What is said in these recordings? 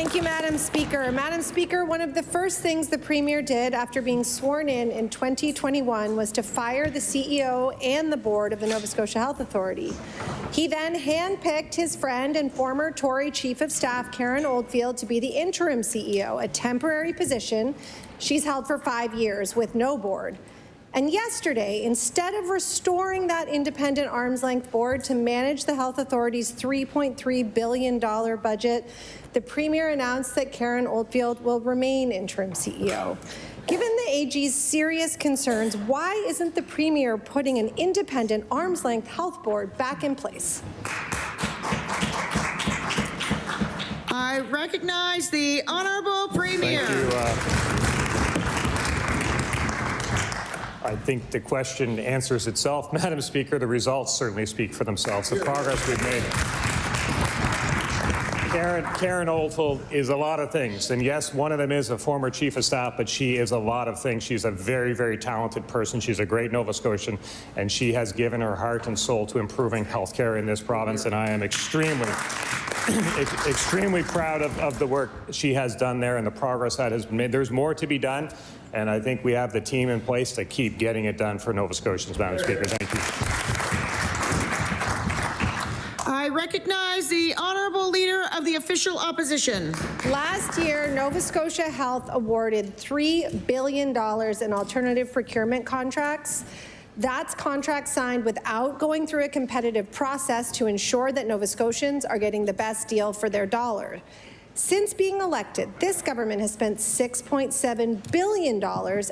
Thank you, Madam Speaker. Madam Speaker, one of the first things the Premier did after being sworn in 2021 was to fire the CEO and the board of the Nova Scotia Health Authority. He then handpicked his friend and former Tory Chief of Staff, Karen Oldfield, to be the interim CEO, a temporary position she's held for 5 years with no board. And yesterday, instead of restoring that independent arm's-length board to manage the Health Authority's $3.3 billion budget, the Premier announced that Karen Oldfield will remain interim CEO. Given the AG's serious concerns, why isn't the Premier putting an independent arm's-length health board back in place? I recognize the Honourable Premier. Thank you. I think the question answers itself, Madam Speaker. The results certainly speak for themselves. The progress we've made. Karen Oldfield is a lot of things, and yes, one of them is a former Chief of Staff, but she is a lot of things. She's a very, very talented person. She's a great Nova Scotian, and she has given her heart and soul to improving healthcare in this province, and I am extremely proud of the work she has done there and the progress that has been made. There's more to be done, and I think we have the team in place to keep getting it done for Nova Scotians, Madam Speaker. Thank you. I recognize the Honourable Leader of the Official Opposition. Last year, Nova Scotia Health awarded $3 billion in alternative procurement contracts. That's contracts signed without going through a competitive process to ensure that Nova Scotians are getting the best deal for their dollar. Since being elected, this government has spent $6.7 billion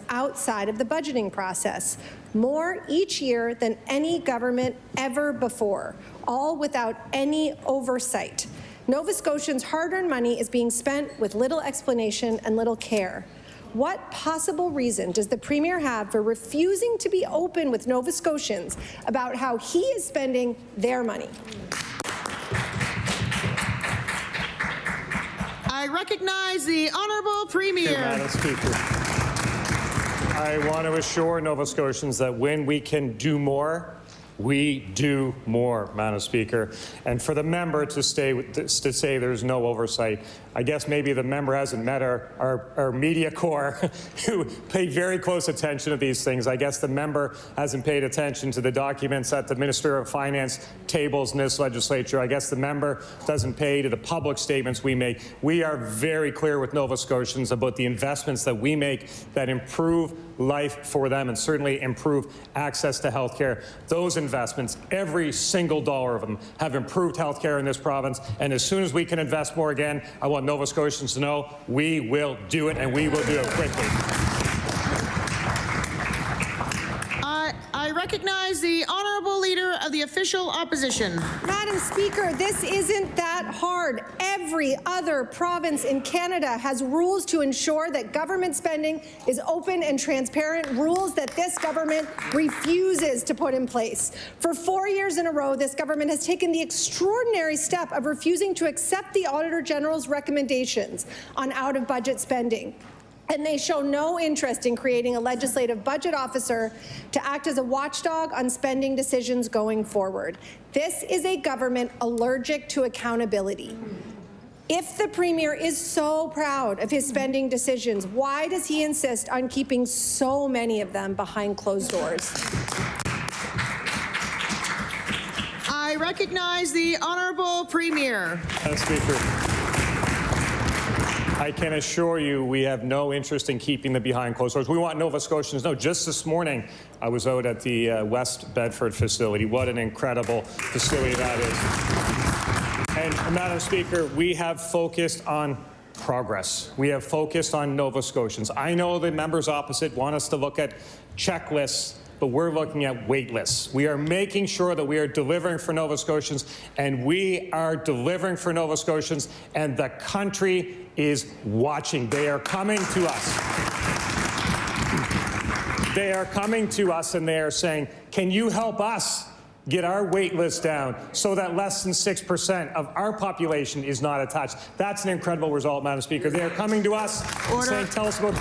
outside of the budgeting process, more each year than any government ever before, all without any oversight. Nova Scotians' hard-earned money is being spent with little explanation and little care. What possible reason does the Premier have for refusing to be open with Nova Scotians about how he is spending their money? I recognize the Honourable Premier. Madam Speaker, I want to assure Nova Scotians that when we can do more, we do more, Madam Speaker. And for the member to say there's no oversight, I guess maybe the member hasn't met our media corps who pay very close attention to these things. I guess the member hasn't paid attention to the documents that the Minister of Finance tables in this legislature. I guess the member doesn't pay to the public statements we make. We are very clear with Nova Scotians about the investments that we make that improve life for them and certainly improve access to health care. Those investments, every single dollar of them, have improved health care in this province. And as soon as we can invest more again, I want Nova Scotians to know we will do it, and we will do it quickly. I recognize the Honourable Leader of the Official Opposition. Madam Speaker, this isn't that hard. Every other province in Canada has rules to ensure that government spending is open and transparent, rules that this government refuses to put in place. For 4 years in a row, this government has taken the extraordinary step of refusing to accept the Auditor General's recommendations on out-of-budget spending. And they show no interest in creating a legislative budget officer to act as a watchdog on spending decisions going forward. This is a government allergic to accountability. If the Premier is so proud of his spending decisions, why does he insist on keeping so many of them behind closed doors? I recognize the Honourable Premier. Madam Speaker, I can assure you we have no interest in keeping them behind closed doors. We want Nova Scotians to know. Just this morning, I was out at the West Bedford facility. What an incredible facility that is. And, Madam Speaker, we have focused on progress. We have focused on Nova Scotians. I know the members opposite want us to look at checklists, but we're looking at wait lists. We are making sure that we are delivering for Nova Scotians, and we are delivering for Nova Scotians, and the country is watching. They are coming to us. They are coming to us, and they are saying, can you help us get our wait list down so that less than 6% of our population is not attached? That's an incredible result, Madam Speaker. They are coming to us saying, tell us about